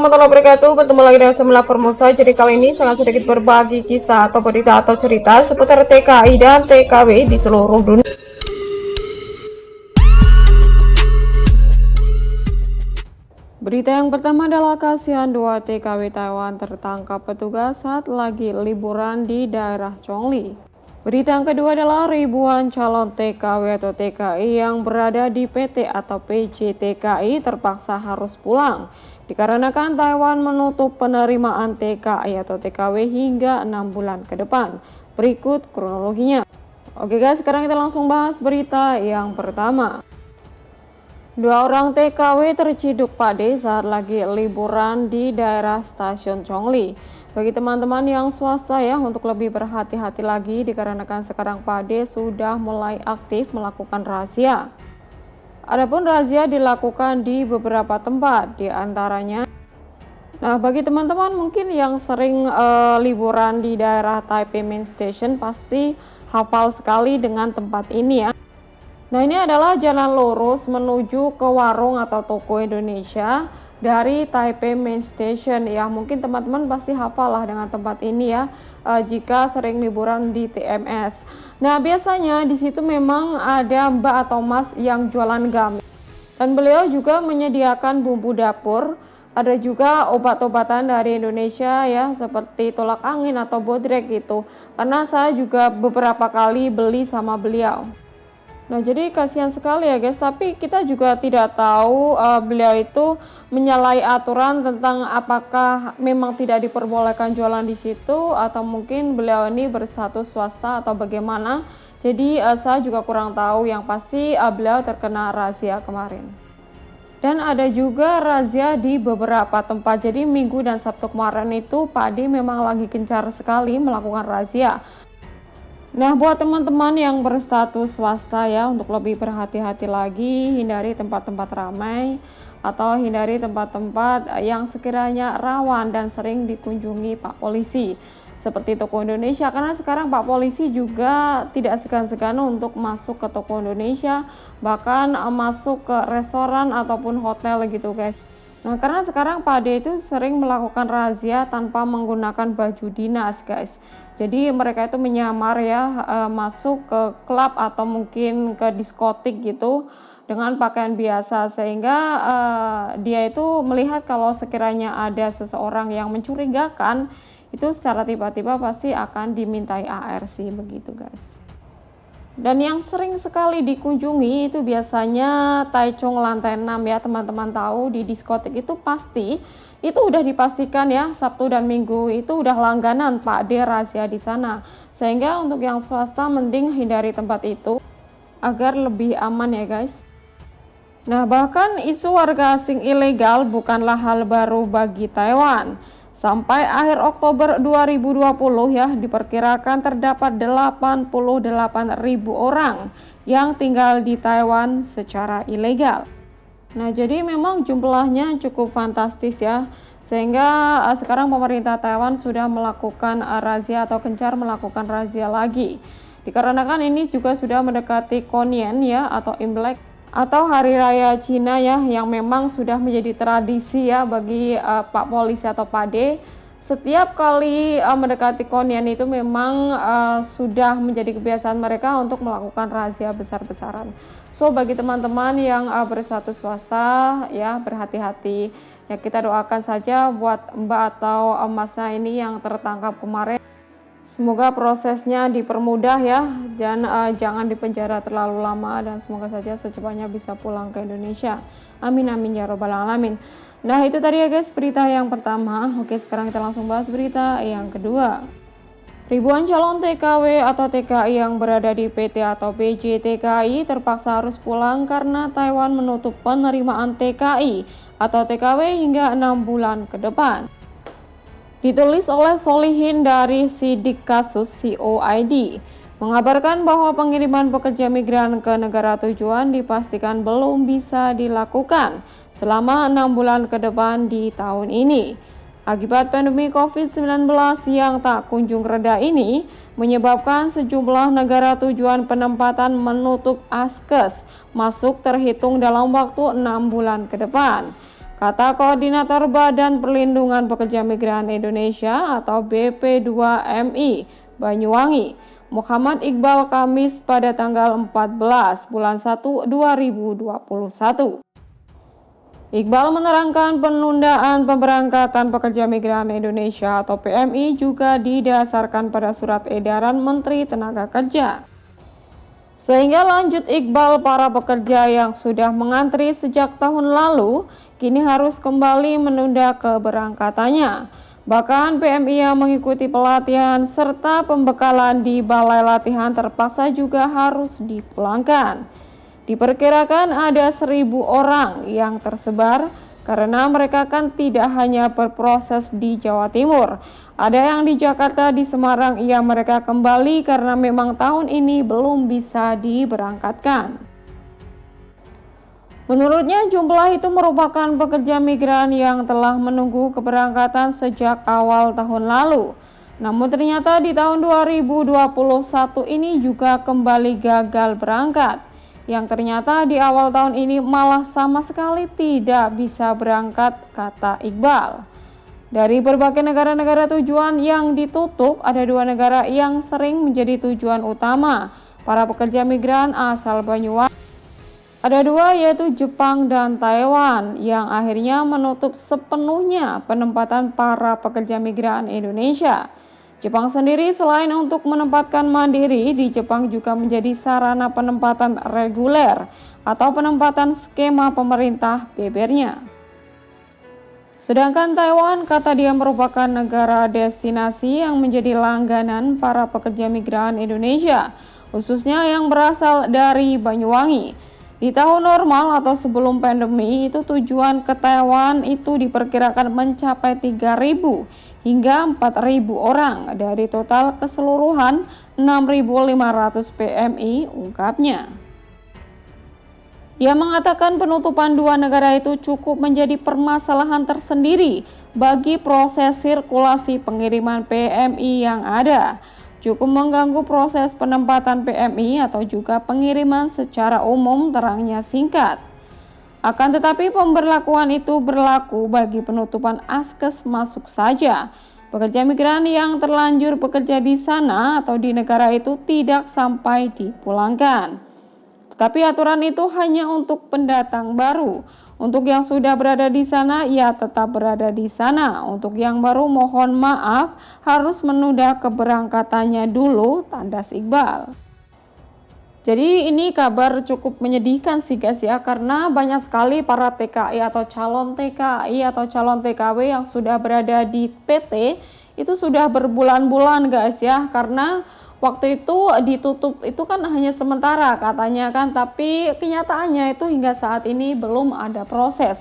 warahmatullahi wabarakatuh. Bertemu lagi dengan Semula Formosa. Jadi kali ini sangat sedikit berbagi kisah atau berita atau cerita seputar TKI dan TKW di seluruh dunia. Berita yang pertama adalah kasihan 2 TKW Taiwan tertangkap petugas saat lagi liburan di daerah Chongli. Berita yang kedua adalah ribuan calon TKW atau TKI yang berada di PT atau PJ TKI terpaksa harus pulang dikarenakan Taiwan menutup penerimaan TKI atau TKW hingga 6 bulan ke depan. Berikut kronologinya. Oke guys, sekarang kita langsung bahas berita yang pertama. 2 orang TKW terciduk pade saat lagi liburan di daerah stasiun Chongli. Bagi teman-teman yang swasta ya, untuk lebih berhati-hati lagi dikarenakan sekarang pade sudah mulai aktif melakukan razia. Adapun razia dilakukan di beberapa tempat, di antaranya. Nah, bagi teman-teman mungkin yang sering liburan di daerah Taipei Main Station pasti hafal sekali dengan tempat ini ya. Nah, ini adalah jalan lurus menuju ke warung atau toko Indonesia dari Taipei Main Station ya. Mungkin teman-teman pasti hafal lah dengan tempat ini ya, jika sering liburan di TMS. Nah, biasanya di situ memang ada mbak atau mas yang jualan gamis. Dan beliau juga menyediakan bumbu dapur, ada juga obat-obatan dari Indonesia ya, seperti tolak angin atau bodrek gitu. Karena saya juga beberapa kali beli sama beliau. Nah, jadi kasihan sekali ya guys, tapi kita juga tidak tahu beliau itu menyalahi aturan tentang apakah memang tidak diperbolehkan jualan di situ atau mungkin beliau ini berstatus swasta atau bagaimana. Jadi saya juga kurang tahu, yang pasti beliau terkena razia kemarin. Dan ada juga razia di beberapa tempat. Jadi Minggu dan Sabtu kemarin itu Pak D memang lagi gencar sekali melakukan razia. Nah, buat teman-teman yang berstatus swasta ya, untuk lebih berhati-hati lagi, hindari tempat-tempat ramai atau hindari tempat-tempat yang sekiranya rawan dan sering dikunjungi Pak Polisi, seperti toko Indonesia, karena sekarang Pak Polisi juga tidak segan-segan untuk masuk ke toko Indonesia, bahkan masuk ke restoran ataupun hotel gitu guys. Nah, karena sekarang Pak D itu sering melakukan razia tanpa menggunakan baju dinas guys. Jadi mereka itu menyamar ya, masuk ke klub atau mungkin ke diskotik gitu dengan pakaian biasa, sehingga dia itu melihat kalau sekiranya ada seseorang yang mencurigakan, itu secara tiba-tiba pasti akan dimintai ARC begitu guys. Dan yang sering sekali dikunjungi itu biasanya Taichung lantai 6 ya, teman-teman tahu di diskotik itu pasti itu udah dipastikan ya, Sabtu dan Minggu itu udah langganan Pak D razia di sana. Sehingga untuk yang swasta mending hindari tempat itu agar lebih aman ya guys. Nah, bahkan isu warga asing ilegal bukanlah hal baru bagi Taiwan. Sampai akhir Oktober 2020 ya, diperkirakan terdapat 88.000 orang yang tinggal di Taiwan secara ilegal. Nah, jadi memang jumlahnya cukup fantastis ya, sehingga sekarang pemerintah Taiwan sudah melakukan razia atau gencar melakukan razia lagi. Dikarenakan ini juga sudah mendekati Konnian ya, atau Imlek atau Hari Raya Cina ya, yang memang sudah menjadi tradisi ya bagi Pak Polisi atau Pak D. Setiap kali mendekati Konnian itu memang sudah menjadi kebiasaan mereka untuk melakukan razia besar-besaran. So, bagi teman-teman yang berstatus swasta ya, berhati-hati ya, kita doakan saja buat mbak atau masnya ini yang tertangkap kemarin, semoga prosesnya dipermudah ya, dan jangan dipenjara terlalu lama, dan semoga saja secepatnya bisa pulang ke Indonesia. Amin amin ya robbal alamin. Nah, itu tadi ya guys berita yang pertama. Oke, sekarang kita langsung bahas berita yang kedua. Ribuan calon TKW atau TKI yang berada di PT atau PJ TKI terpaksa harus pulang karena Taiwan menutup penerimaan TKI atau TKW hingga 6 bulan ke depan. Ditulis oleh Solihin dari Sidik Kasus COID, mengabarkan bahwa pengiriman pekerja migran ke negara tujuan dipastikan belum bisa dilakukan selama 6 bulan ke depan di tahun ini. Akibat pandemi COVID-19 yang tak kunjung reda ini, menyebabkan sejumlah negara tujuan penempatan menutup askes masuk terhitung dalam waktu 6 bulan ke depan. kata Koordinator Badan Perlindungan Pekerja Migran Indonesia atau BP2MI Banyuwangi, Muhammad Iqbal, Kamis pada tanggal 14 bulan 1 2021. Iqbal menerangkan penundaan pemberangkatan pekerja migran Indonesia atau PMI juga didasarkan pada surat edaran Menteri Tenaga Kerja. Sehingga lanjut Iqbal, para pekerja yang sudah mengantri sejak tahun lalu kini harus kembali menunda keberangkatannya. Bahkan PMI yang mengikuti pelatihan serta pembekalan di balai latihan terpaksa juga harus dipulangkan. Diperkirakan ada 1.000 orang yang tersebar karena mereka kan tidak hanya berproses di Jawa Timur. Ada yang di Jakarta, di Semarang, mereka kembali karena memang tahun ini belum bisa diberangkatkan. Menurutnya jumlah itu merupakan pekerja migran yang telah menunggu keberangkatan sejak awal tahun lalu. Namun ternyata di tahun 2021 ini juga kembali gagal berangkat. Yang ternyata di awal tahun ini malah sama sekali tidak bisa berangkat, kata Iqbal. Dari berbagai negara-negara tujuan yang ditutup, ada 2 negara yang sering menjadi tujuan utama para pekerja migran asal Banyuwangi. Ada 2, yaitu Jepang dan Taiwan, yang akhirnya menutup sepenuhnya penempatan para pekerja migran Indonesia. Jepang sendiri selain untuk menempatkan mandiri, di Jepang juga menjadi sarana penempatan reguler atau penempatan skema pemerintah bebernya. Sedangkan Taiwan, kata dia, merupakan negara destinasi yang menjadi langganan para pekerja migran Indonesia, khususnya yang berasal dari Banyuwangi. Di tahun normal atau sebelum pandemi itu tujuan ke Taiwan itu diperkirakan mencapai 3.000 hingga 4.000 orang dari total keseluruhan 6.500 PMI, ungkapnya. Ia mengatakan penutupan 2 negara itu cukup menjadi permasalahan tersendiri bagi proses sirkulasi pengiriman PMI yang ada. Cukup mengganggu proses penempatan PMI atau juga pengiriman secara umum, terangnya singkat. Akan tetapi pemberlakuan itu berlaku bagi penutupan askes masuk saja. Pekerja migran yang terlanjur bekerja di sana atau di negara itu tidak sampai dipulangkan. Tetapi aturan itu hanya untuk pendatang baru. Untuk yang sudah berada di sana, ia tetap berada di sana. Untuk yang baru, mohon maaf harus menunda keberangkatannya dulu, tandas Iqbal. Jadi ini kabar cukup menyedihkan sih guys ya, karena banyak sekali para TKI atau calon TKI atau calon TKW yang sudah berada di PT itu sudah berbulan-bulan guys ya, karena waktu itu ditutup itu kan hanya sementara katanya kan, tapi kenyataannya itu hingga saat ini belum ada proses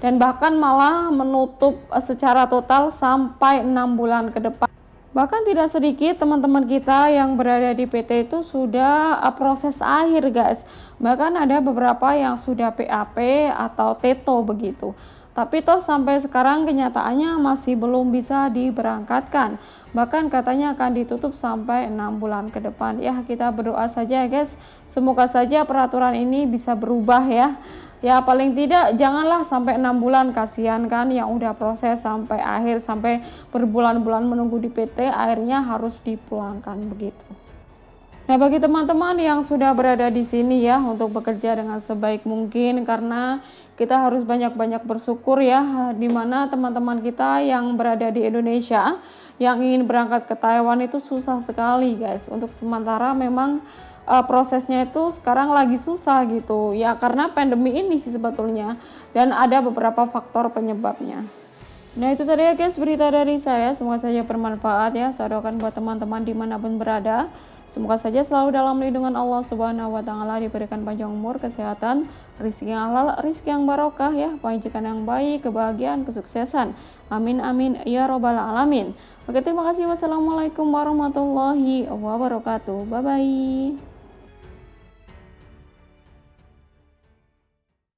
dan bahkan malah menutup secara total sampai 6 bulan ke depan. Bahkan tidak sedikit teman-teman kita yang berada di PT itu sudah proses akhir guys. Bahkan ada beberapa yang sudah PAP atau TETO begitu. Tapi toh sampai sekarang kenyataannya masih belum bisa diberangkatkan. Bahkan katanya akan ditutup sampai 6 bulan ke depan. Ya, kita berdoa saja guys. Semoga saja peraturan ini bisa berubah ya. Ya paling tidak janganlah sampai 6 bulan, kasihan kan yang udah proses sampai akhir, sampai berbulan-bulan menunggu di PT akhirnya harus dipulangkan begitu. Nah, bagi teman-teman yang sudah berada di sini ya, untuk bekerja dengan sebaik mungkin, karena kita harus banyak-banyak bersyukur ya, dimana teman-teman kita yang berada di Indonesia yang ingin berangkat ke Taiwan itu susah sekali guys. Untuk sementara memang prosesnya itu sekarang lagi susah gitu ya, karena pandemi ini sih sebetulnya, dan ada beberapa faktor penyebabnya. Nah itu tadi ya guys berita dari saya, semoga saja bermanfaat ya. Saya doakan buat teman-teman dimanapun berada, semoga saja selalu dalam lindungan Allah Subhanahu wa Ta'ala, diberikan panjang umur, kesehatan, rezeki yang halal, rezeki yang barokah ya, panjikan yang baik, kebahagiaan, kesuksesan, amin amin ya robbal alamin. Oke, terima kasih. Wassalamualaikum warahmatullahi wabarakatuh. Bye bye.